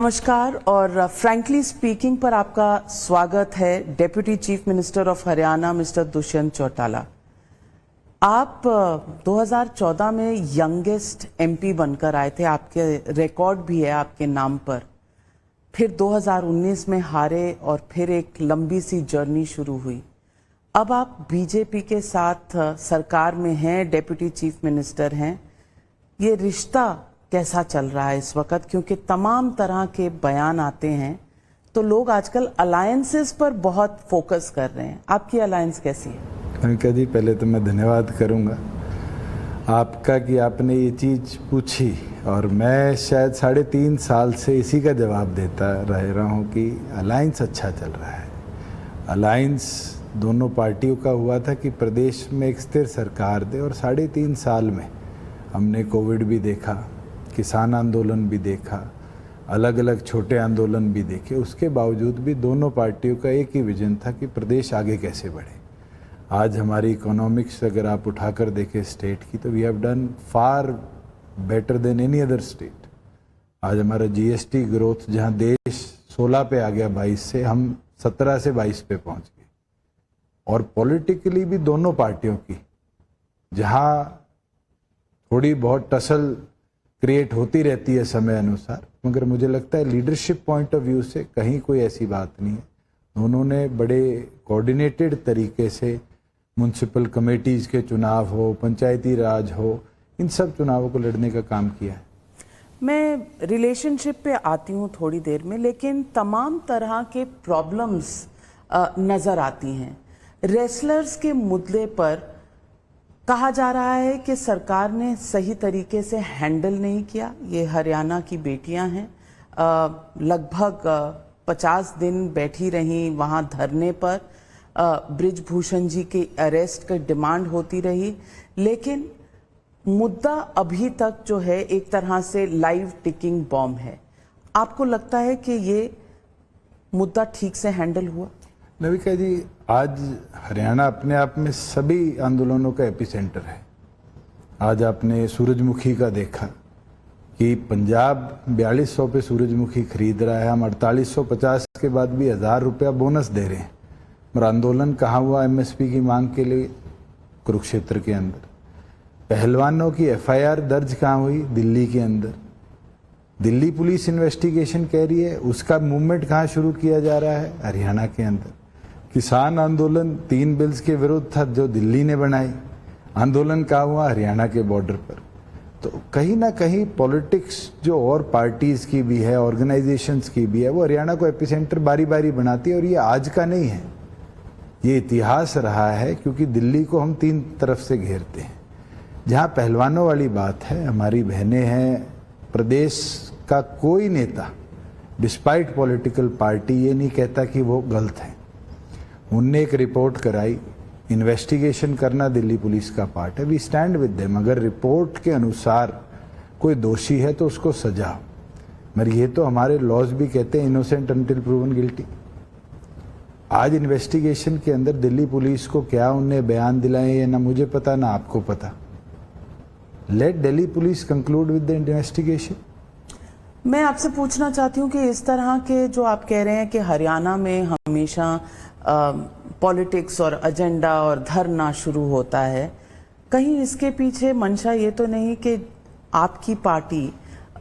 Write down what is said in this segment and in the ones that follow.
नमस्कार और frankly speaking पर आपका स्वागत है। Deputy chief minister of Haryana mister Dushyant Chautala, आप 2014 में यंगेस्ट एमपी बनकर आए थे, आपके रिकॉर्ड भी है आपके नाम पर। फिर 2019 में हारे और फिर एक लंबी सी जर्नी शुरू हुई। अब आप बीजेपी के साथ सरकार में हैं, डेप्यूटी चीफ मिनिस्टर हैं। ये रिश्ता कैसा चल रहा है इस वक्त? क्योंकि तमाम तरह के बयान आते हैं तो लोग आजकल अलायंसेस पर बहुत फोकस कर रहे हैं। आपकी अलायंस कैसी है? कनिका जी, पहले तो मैं धन्यवाद करूंगा आपका कि आपने ये चीज़ पूछी, और मैं शायद 3.5 साल से इसी का जवाब देता रह रहा हूँ कि अलायंस अच्छा चल रहा है। अलायंस दोनों पार्टियों का हुआ था कि प्रदेश में एक स्थिर सरकार दे, और 3.5 साल में हमने कोविड भी देखा, किसान आंदोलन भी देखा, अलग अलग छोटे आंदोलन भी देखे। उसके बावजूद भी दोनों पार्टियों का एक ही विजन था कि प्रदेश आगे कैसे बढ़े। आज हमारी इकोनॉमिक्स अगर आप उठाकर देखें स्टेट की, तो we have done far better than any other state. आज हमारा जीएसटी ग्रोथ जहां देश 16 पे आ गया 22 से, हम 17 से 22 पे पहुंच गए। और पॉलिटिकली भी दोनों पार्टियों की जहां थोड़ी बहुत टसल क्रिएट होती रहती है समय अनुसार, मगर मुझे लगता है लीडरशिप पॉइंट ऑफ व्यू से कहीं कोई ऐसी बात नहीं है। दोनों ने बड़े कोऑर्डिनेटेड तरीके से म्युनिसिपल कमेटीज के चुनाव हो, पंचायती राज हो, इन सब चुनावों को लड़ने का काम किया है। मैं रिलेशनशिप पे आती हूँ थोड़ी देर में, लेकिन तमाम तरह के प्रॉब्लम्स नज़र आती हैं। रेसलर्स के मुद्दे पर कहा जा रहा है कि सरकार ने सही तरीके से हैंडल नहीं किया। ये हरियाणा की बेटियां हैं, लगभग 50 दिन बैठी रहीं वहां धरने पर। बृजभूषण जी की अरेस्ट की डिमांड होती रही, लेकिन मुद्दा अभी तक जो है एक तरह से लाइव टिकिंग बॉम्ब है। आपको लगता है कि ये मुद्दा ठीक से हैंडल हुआ? नविका जी, आज हरियाणा अपने आप में सभी आंदोलनों का एपिसेंटर है। आज आपने सूरजमुखी का देखा कि पंजाब 4200 पे सूरजमुखी खरीद रहा है, हम 4850 के बाद भी 1000 रुपया बोनस दे रहे हैं। और आंदोलन कहाँ हुआ एमएसपी की मांग के लिए? कुरुक्षेत्र के अंदर। पहलवानों की एफआईआर दर्ज कहाँ हुई? दिल्ली के अंदर। दिल्ली पुलिस इन्वेस्टिगेशन कह रही है, उसका मूवमेंट कहाँ शुरू किया जा रहा है? हरियाणा के अंदर। किसान आंदोलन 3 बिल्स के विरुद्ध था जो दिल्ली ने बनाई, आंदोलन कहाँ हुआ? हरियाणा के बॉर्डर पर। तो कहीं ना कहीं पॉलिटिक्स जो और पार्टीज की भी है, ऑर्गेनाइजेशंस की भी है, वो हरियाणा को एपिसेंटर बारी बारी बनाती है। और ये आज का नहीं है, ये इतिहास रहा है, क्योंकि दिल्ली को हम 3 तरफ से घेरते हैं। जहाँ पहलवानों वाली बात है, हमारी बहनें हैं, प्रदेश का कोई नेता डिस्पाइट पॉलिटिकल पार्टी ये नहीं कहता कि वो गलत है। उनने एक रिपोर्ट कराई, इन्वेस्टिगेशन करना दिल्ली पुलिस का पार्ट है, वी स्टैंड विद देम। अगर रिपोर्ट के अनुसार कोई दोषी है तो उसको सजा, मगर ये तो हमारे लॉज भी कहते हैं इनोसेंट अनटिल प्रूवन गिल्टी। आज इन्वेस्टिगेशन के अंदर दिल्ली पुलिस को क्या उनने बयान दिलाए, ये ना मुझे पता ना आपको पता। Let Delhi police conclude with the investigation. मैं आपसे पूछना चाहती हूँ कि इस तरह के जो आप कह रहे हैं कि हरियाणा में हमेशा पॉलिटिक्स और एजेंडा और धरना शुरू होता है, कहीं इसके पीछे मंशा ये तो नहीं कि आपकी पार्टी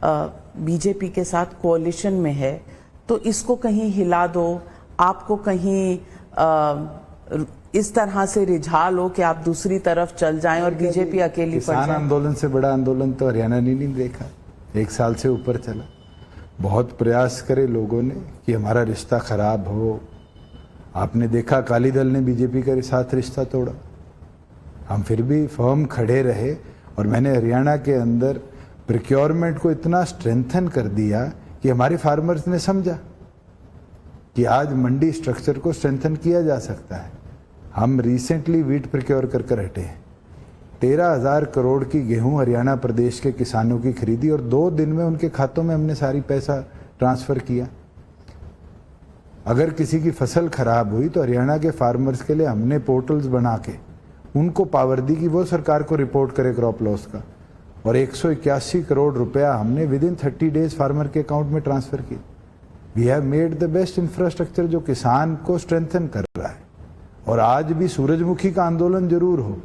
बीजेपी के साथ कोalition में है, तो इसको कहीं हिला दो, आपको कहीं इस तरह से रिझा लो कि आप दूसरी तरफ चल जाएं और बीजेपी अकेली पड़ जाए? किसान आंदोलन से बड़ा आंदोलन तो हरियाणा ने नहीं देखा, 1 साल से ऊपर चला। बहुत प्रयास करे लोगों ने कि हमारा रिश्ता खराब हो। आपने देखा अकाली दल ने बीजेपी के साथ रिश्ता तोड़ा, हम फिर भी फर्म खड़े रहे। और मैंने हरियाणा के अंदर प्रोक्योरमेंट को इतना स्ट्रेंथन कर दिया कि हमारे फार्मर्स ने समझा कि आज मंडी स्ट्रक्चर को स्ट्रेंथन किया जा सकता है। हम रिसेंटली वीट प्रोक्योर कर हटे हैं। 13,000 करोड़ की गेहूं हरियाणा प्रदेश के किसानों की खरीदी, और 2 दिन में उनके खातों में हमने सारी पैसा ट्रांसफर किया। अगर किसी की फसल खराब हुई तो हरियाणा के फार्मर्स के लिए हमने पोर्टल्स बना के उनको पावर दी कि वो सरकार को रिपोर्ट करे क्रॉप लॉस का, और 181 करोड़ रुपया हमने विद इन 30 डेज फार्मर के अकाउंट में ट्रांसफर किया। We have made the best infrastructure जो किसान को स्ट्रेंथन कर रहा है। और आज भी सूरजमुखी का आंदोलन जरूर हो,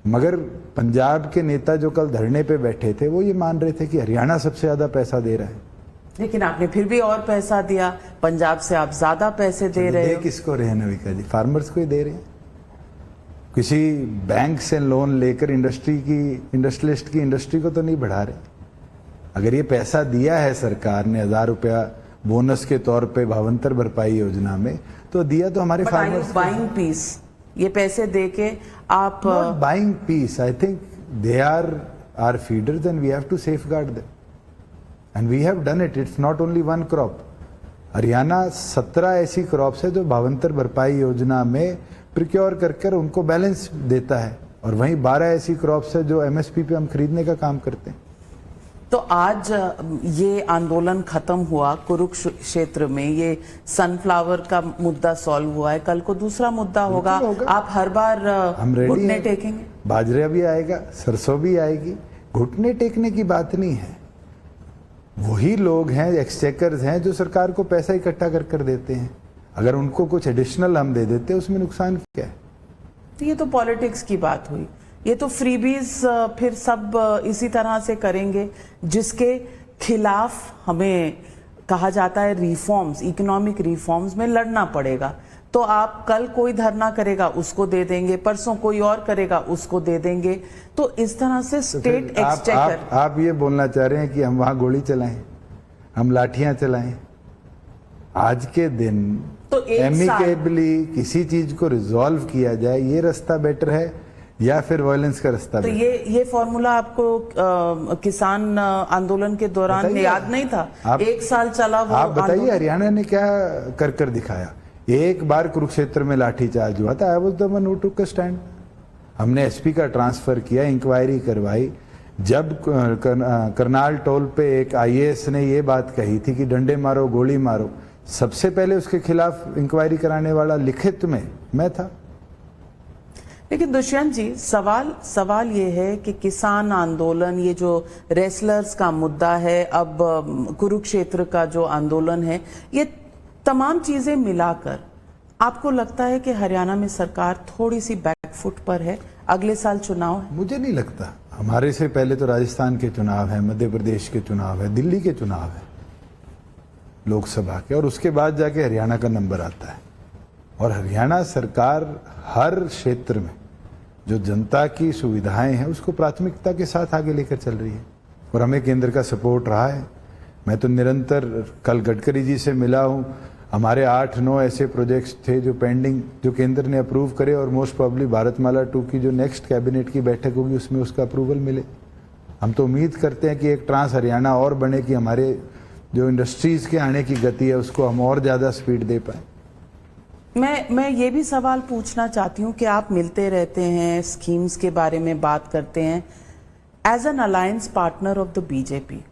मगर पंजाब के नेता जो कल धरने पे बैठे थे वो ये मान रहे थे कि हरियाणा सबसे ज्यादा पैसा दे रहा है। लेकिन आपने फिर भी और पैसा दिया, पंजाब से आप ज्यादा पैसे दे रहे हो। किसको रहे हैं नविका जी? फार्मर्स को ही दे रहे हैं। किसी बैंक से लोन लेकर इंडस्ट्रियलिस्ट की इंडस्ट्री को तो नहीं बढ़ा रहे। अगर ये पैसा दिया है सरकार ने 1000 रुपया बोनस के तौर पे भावंतर भरपाई योजना में, तो दिया तो हमारे फार्मर्स। बाइंग पीस, ये पैसे देके आप buying peace, I think they are feeders and we have to safeguard them and we have done it. It's not only one crop. Haryana 17 ऐसी क्रॉप्स है जो भावंतर भरपाई योजना में प्रिक्योर कर उनको बैलेंस देता है, और वहीं 12 ऐसी क्रॉप्स है जो एमएसपी पे हम खरीदने का काम करते हैं। तो आज ये आंदोलन खत्म हुआ कुरुक्षेत्र में, ये सनफ्लावर का मुद्दा सॉल्व हुआ है, कल को दूसरा मुद्दा होगा। आप हर बार घुटने टेकेंगे? बाजरा भी आएगा, सरसों भी आएगी, घुटने टेकने की बात नहीं है। वही लोग हैं, एक्सचेकर्स हैं, जो सरकार को पैसा इकट्ठा कर देते हैं। अगर उनको कुछ एडिशनल हम दे देते हैं, उसमें नुकसान क्या है? तो ये तो पॉलिटिक्स की बात हुई। ये तो फ्रीबीज फिर सब इसी तरह से करेंगे जिसके खिलाफ हमें कहा जाता है रिफॉर्म्स, इकोनॉमिक रिफॉर्म्स में लड़ना पड़ेगा। तो आप कल कोई धरना करेगा उसको दे देंगे, परसों कोई और करेगा उसको दे देंगे। तो इस तरह से स्टेट एक्सचेकर। आप ये बोलना चाह रहे हैं कि हम वहां गोली चलाएं, हम लाठियां चलाएं? आज के दिन तो एमिकेबली किसी चीज को रिजॉल्व किया जाए, ये रास्ता बेटर है या फिर वायलेंस का रास्ता? तो ये फॉर्मूला आपको किसान आंदोलन के दौरान याद नहीं था? एक साल चला वो। आप बताइए हरियाणा ने क्या कर दिखाया? एक बार कुरुक्षेत्र में लाठीचार्ज हुआ था, I was the one who took a stand. हमने एसपी का ट्रांसफर किया, इंक्वायरी करवाई। जब करनाल टोल पे एक आईएएस ने ये बात कही थी कि डंडे मारो गोली मारो, सबसे पहले उसके खिलाफ इंक्वायरी कराने वाला लिखित में मैं था। लेकिन दुष्यंत जी, सवाल ये है कि किसान आंदोलन, ये जो रेसलर्स का मुद्दा है, अब कुरुक्षेत्र का जो आंदोलन है, ये तमाम चीजें मिलाकर आपको लगता है कि हरियाणा में सरकार थोड़ी सी बैकफुट पर है? अगले साल चुनाव है। मुझे नहीं लगता। हमारे से पहले तो राजस्थान के चुनाव है, मध्य प्रदेश के चुनाव है, दिल्ली के चुनाव है लोकसभा के, और उसके बाद जाके हरियाणा का नंबर आता है। और हरियाणा सरकार हर क्षेत्र में जो जनता की सुविधाएं हैं उसको प्राथमिकता के साथ आगे लेकर चल रही है, और हमें केंद्र का सपोर्ट रहा है। मैं तो निरंतर, कल गडकरी जी से मिला हूं, हमारे 8-9 ऐसे प्रोजेक्ट्स थे जो पेंडिंग, जो केंद्र ने अप्रूव करे, और मोस्ट प्रॉब्ली भारतमाला 2 की जो नेक्स्ट कैबिनेट की बैठक होगी उसमें उसका अप्रूवल मिले। हम तो उम्मीद करते हैं कि एक ट्रांस हरियाणा और बने, कि हमारे जो इंडस्ट्रीज के आने की गति है उसको हम और ज़्यादा स्पीड दे पाए। मैं ये भी सवाल पूछना चाहती हूँ कि आप मिलते रहते हैं, स्कीम्स के बारे में बात करते हैं, as an alliance partner of the BJP.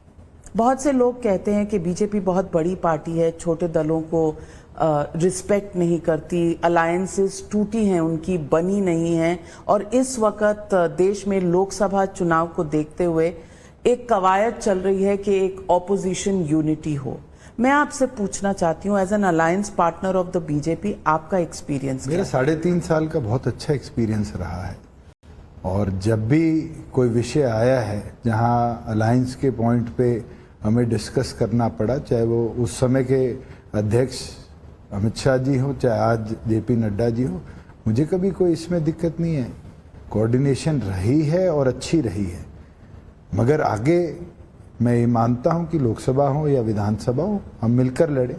बहुत से लोग कहते हैं कि बीजेपी बहुत बड़ी पार्टी है, छोटे दलों को रिस्पेक्ट नहीं करती, अलायंसेस टूटी हैं उनकी, बनी नहीं हैं, और इस वक्त देश में लोकसभा चुनाव को देखते हुए एक कवायद चल रही है कि एक ऑपोजिशन यूनिटी हो। मैं आपसे पूछना चाहती हूँ, as an alliance partner of the BJP, आपका एक्सपीरियंस? मेरा 3.5 साल का बहुत अच्छा एक्सपीरियंस रहा है, और जब भी कोई विषय आया है जहाँ अलायंस के पॉइंट पे हमें डिस्कस करना पड़ा, चाहे वो उस समय के अध्यक्ष अमित शाह जी हो, चाहे आज जेपी नड्डा जी हो, मुझे कभी कोई इसमें दिक्कत नहीं है। कोऑर्डिनेशन रही है और अच्छी रही है। मगर आगे मैं ये मानता हूं कि लोकसभा हो या विधानसभा हो, हम मिलकर लड़ें।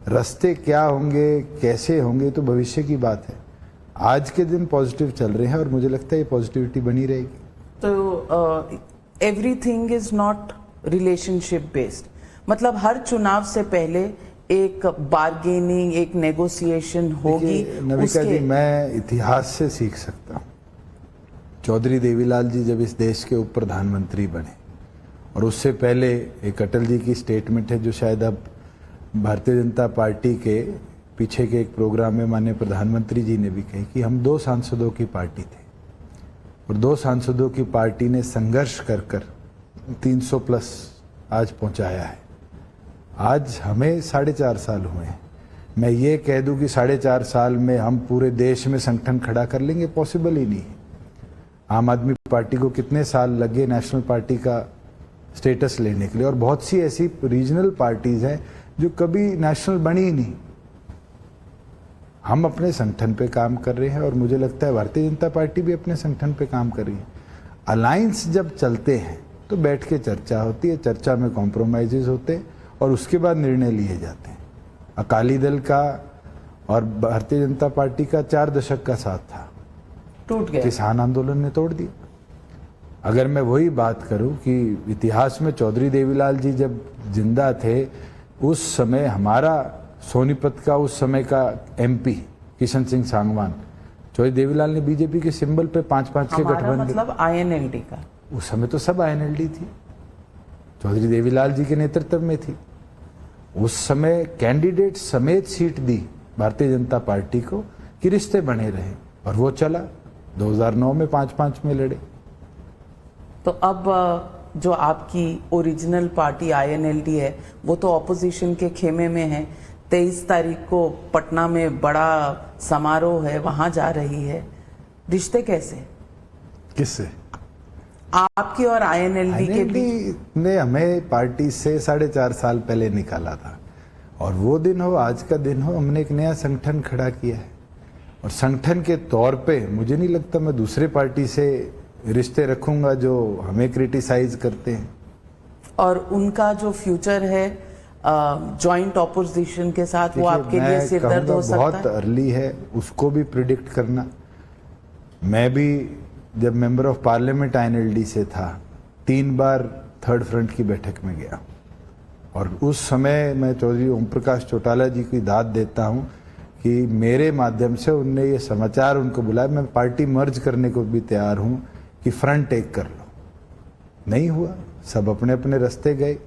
रास्ते क्या होंगे, कैसे होंगे, तो भविष्य की बात है। आज के दिन पॉजिटिव चल रहे हैं और मुझे लगता है ये पॉजिटिविटी बनी रहेगी। तो everything is not relationship based, मतलब हर चुनाव से पहले एक बार्गेनिंग, एक नेगोशिएशन होगी। नविका जी, मैं इतिहास से सीख सकता हूँ। चौधरी देवीलाल जी जब इस देश के उप प्रधानमंत्री बने, और उससे पहले एक अटल जी की स्टेटमेंट है जो शायद अब भारतीय जनता पार्टी के पीछे के एक प्रोग्राम में माननीय प्रधानमंत्री जी ने भी कही कि हम 2 सांसदों की पार्टी थे, और 2 सांसदों की पार्टी ने संघर्ष कर 300 प्लस आज पहुंचाया है। आज हमें 4.5 साल हुए हैं। मैं ये कह दूं कि 4.5 साल में हम पूरे देश में संगठन खड़ा कर लेंगे, पॉसिबल ही नहीं है। आम आदमी पार्टी को कितने साल लगे नेशनल पार्टी का स्टेटस लेने के लिए, और बहुत सी ऐसी रीजनल पार्टीज हैं जो कभी नेशनल बनी ही नहीं। हम अपने संगठन पे काम कर रहे हैं और मुझे लगता है भारतीय जनता पार्टी भी अपने संगठन पे काम कर रही है। अलायंस जब चलते हैं तो बैठ के चर्चा होती है, चर्चा में कॉम्प्रोमाइजेज होते हैं और उसके बाद निर्णय लिए जाते हैं। अकाली दल का और भारतीय जनता पार्टी का 4 दशक का साथ था, टूट गया। किसान आंदोलन ने तोड़ दिया। अगर मैं वही बात करूं कि इतिहास में चौधरी देवीलाल जी जब जिंदा थे, उस समय हमारा सोनीपत का उस समय का एमपी किशन सिंह सांगवान, चौधरी देवीलाल ने बीजेपी के सिंबल पे 5-5 के गठबंधन, मतलब आईएनएलडी का, उस समय तो सब आईएनएलडी थी, चौधरी देवीलाल जी के नेतृत्व में थी। उस समय कैंडिडेट समेत सीट दी भारतीय जनता पार्टी को कि रिश्ते बने रहे, और वो चला। 2009 में 5-5 में लड़े। तो अब जो आपकी ओरिजिनल पार्टी आईएनएलडी है वो तो ऑपोजिशन के खेमे में है। 23 तारीख को पटना में बड़ा समारोह है, वहां जा रही है। रिश्ते कैसे? किससे? आपकी और आईएनएलडी के बीच? ने हमें पार्टी से 4.5 साल पहले निकाला था, और वो दिन हो, आज का दिन हो, हमने एक नया संगठन खड़ा किया है। और संगठन के तौर पे मुझे नहीं लगता मैं दूसरे पार्टी से रिश्ते रखूंगा जो हमें क्रिटिसाइज करते हैं। और उनका जो फ्यूचर है जॉइंट ऑपोजिशन के साथ, वो आपके लिए सिरदर्द हो सकता है? बहुत अर्ली है उसको भी प्रिडिक्ट करना। मैं भी जब मेंबर ऑफ पार्लियामेंट आईएनएलडी से था, 3 बार थर्ड फ्रंट की बैठक में गया, और उस समय मैं चौधरी ओम प्रकाश चौटाला जी की दाद देता हूं कि मेरे माध्यम से उनने ये समाचार उनको बुलाया, मैं पार्टी मर्ज करने को भी तैयार हूं कि फ्रंट टेक कर लो। नहीं हुआ, सब अपने अपने रास्ते गए,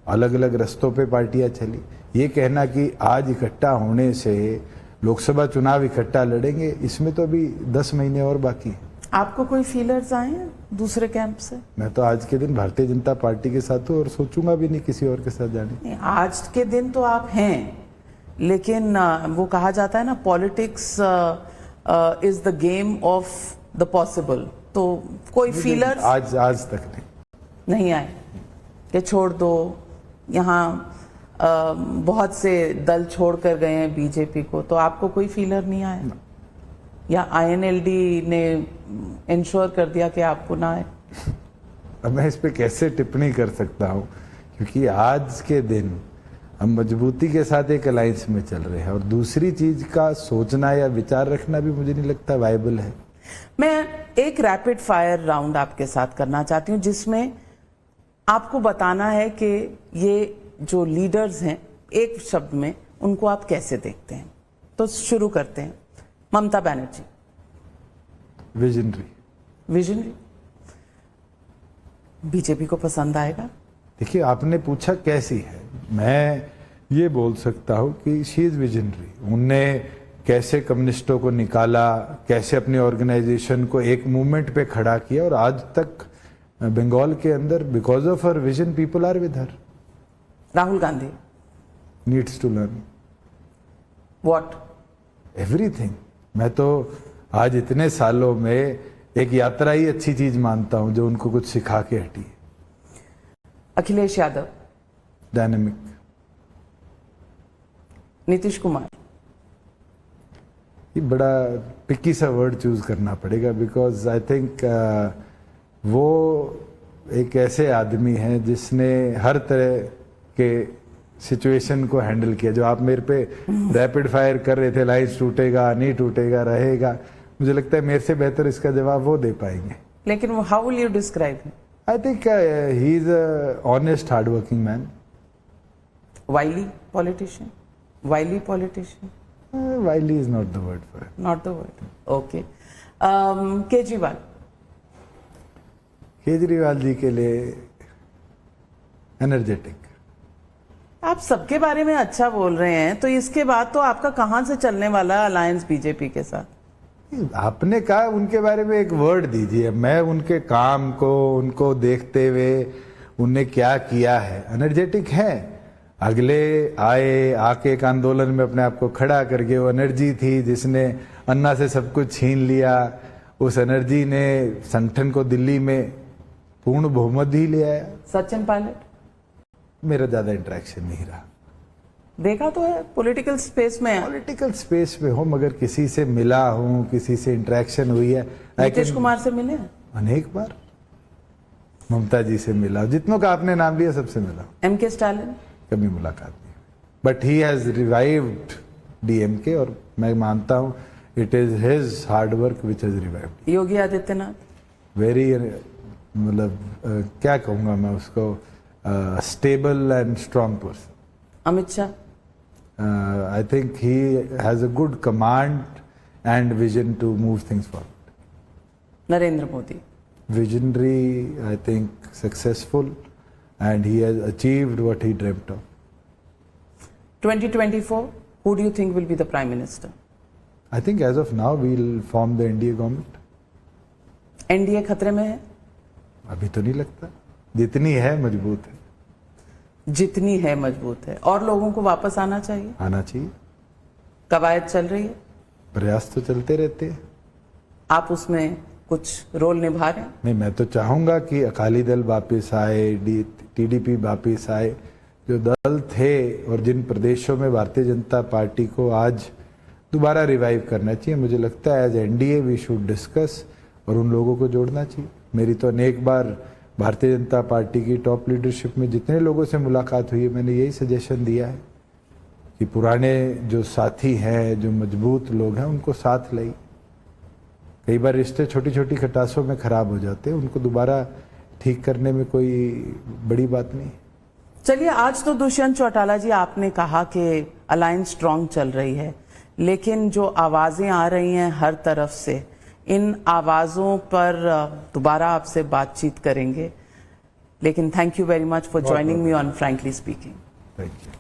अलग अलग रास्तों पे पार्टियां चली। ये कहना कि आज इकट्ठा होने से लोकसभा चुनाव इकट्ठा लड़ेंगे, इसमें तो अभी 10 महीने और बाकी है। आपको कोई फीलर्स आए हैं दूसरे कैंप से? मैं तो आज के दिन भारतीय जनता पार्टी के साथ हूँ और सोचूंगा भी नहीं किसी और के साथ जाने। नहीं, आज के दिन तो आप हैं, लेकिन वो कहा जाता है ना, politics is the game of the possible. तो कोई फीलर्स आज तक नहीं आए कि छोड़ दो? यहाँ बहुत से दल छोड़ कर गए हैं बीजेपी को, तो आपको कोई फीलर नहीं आया? या आईएनएलडी ने इंश्योर कर दिया कि आपको ना आए? अब मैं इस पे कैसे टिप्पणी कर सकता हूँ, क्योंकि आज के दिन हम मजबूती के साथ एक अलायंस में चल रहे हैं, और दूसरी चीज का सोचना या विचार रखना भी मुझे नहीं लगता वायबल है। मैं एक रैपिड फायर राउंड आपके साथ करना चाहती हूँ, जिसमें आपको बताना है कि ये जो लीडर्स हैं, एक शब्द में उनको आप कैसे देखते हैं। तो शुरू करते हैं। Mamata Banerjee. Visionary. Visionary. BJP को पसंद आएगा? देखिए, आपने पूछा कैसी है, मैं ये बोल सकता हूँ कि शी इज विजनरी। उनने कैसे कम्युनिस्टों को निकाला, कैसे अपनी ऑर्गेनाइजेशन को एक मूवमेंट पे खड़ा किया, और आज तक बंगाल के अंदर because of her vision people are with her. Rahul Gandhi needs to learn what? Everything. मैं तो आज इतने सालों में एक यात्रा ही अच्छी चीज मानता हूं जो उनको कुछ सिखा के हटी। अखिलेश यादव। डायनेमिक। नीतीश कुमार। ये बड़ा पिकी सा वर्ड चूज करना पड़ेगा, बिकॉज आई थिंक वो एक ऐसे आदमी हैं जिसने हर तरह के सिचुएशन को हैंडल किया। जो आप मेरे पे रैपिड फायर कर रहे थे, लाइन्स टूटेगा नहीं टूटेगा रहेगा, मुझे लगता है मेरे से बेहतर इसका जवाब वो दे पाएंगे। लेकिन वो how will you describe him? I think he is a honest hard working man. Wily politician? Wily politician? Wily is not the word for it. Not the word, okay. Kejriwal. Kejriwal ji के लिए एनर्जेटिक। आप सबके बारे में अच्छा बोल रहे हैं, तो इसके बाद तो आपका कहां से चलने वाला अलायंस बीजेपी के साथ? आपने कहा उनके बारे में एक वर्ड दीजिए, मैं उनके काम को, उनको देखते हुए उनने क्या किया है, एनर्जेटिक है। अगले आए, आके एक आंदोलन में अपने आप को खड़ा करके, वो एनर्जी थी जिसने अन्ना से सब कुछ छीन लिया, उस एनर्जी ने संगठन को दिल्ली में पूर्ण बहुमत ही ले आया। सचिन पायलट मेरा ज्यादा इंटरेक्शन नहीं रहा। देखा तो है पॉलिटिकल स्पेस में है। पॉलिटिकल स्पेस में हो, मगर किसी से मिला हूं, किसी से इंटरेक्शन हुई है। नीतीश कुमार से मिले हैं? अनेक बार। ममता जी से मिला, जितनों का आपने नाम लिया सबसे मिला। MK Stalin? कभी मुलाकात नहीं, but he has revived DMK, और मैं मानता हूं it is his hard work which has revived. Yogi Adityanath? Very, मतलब क्या कहूंगा मैं उसको, stable and strong person. Amit Shah? I think he has a good command and vision to move things forward. Narendra Modi? Visionary, I think successful, and he has achieved what he dreamt of. 2024, who do you think will be the Prime Minister? I think as of now we'll form the NDA government. NDA खतरे में है? अभी तो नहीं लगता, जितनी है मजबूत है। जितनी है मजबूत है। और लोगों को वापस आना चाहिए? आना चाहिए। कवायद चल रही है? प्रयास तो चलते रहते हैं। आप उसमें कुछ रोल निभा रहे हैं? नहीं, मैं तो चाहूंगा कि अकाली दल वापस आए, TDP वापस आए। जो दल थे और जिन प्रदेशों में भारतीय जनता पार्टी को आज दोबारा रिवाइव करना चाहिए, मुझे लगता है as NDA we should discuss और उन लोगों को जोड़ना चाहिए। मेरी तो अनेक बार भारतीय जनता पार्टी की टॉप लीडरशिप में जितने लोगों से मुलाकात हुई है, मैंने यही सजेशन दिया है कि पुराने जो साथी हैं, जो मजबूत लोग हैं, उनको साथ लाई। कई बार रिश्ते छोटी छोटी खटासों में खराब हो जाते हैं, उनको दोबारा ठीक करने में कोई बड़ी बात नहीं। चलिए, आज तो दुष्यंत चौटाला जी आपने कहा कि अलायंस स्ट्रांग चल रही है, लेकिन जो आवाजें आ रही हैं हर तरफ से, इन आवाजों पर दोबारा आपसे बातचीत करेंगे। लेकिन thank you very much for joining me on frankly speaking. Thank you.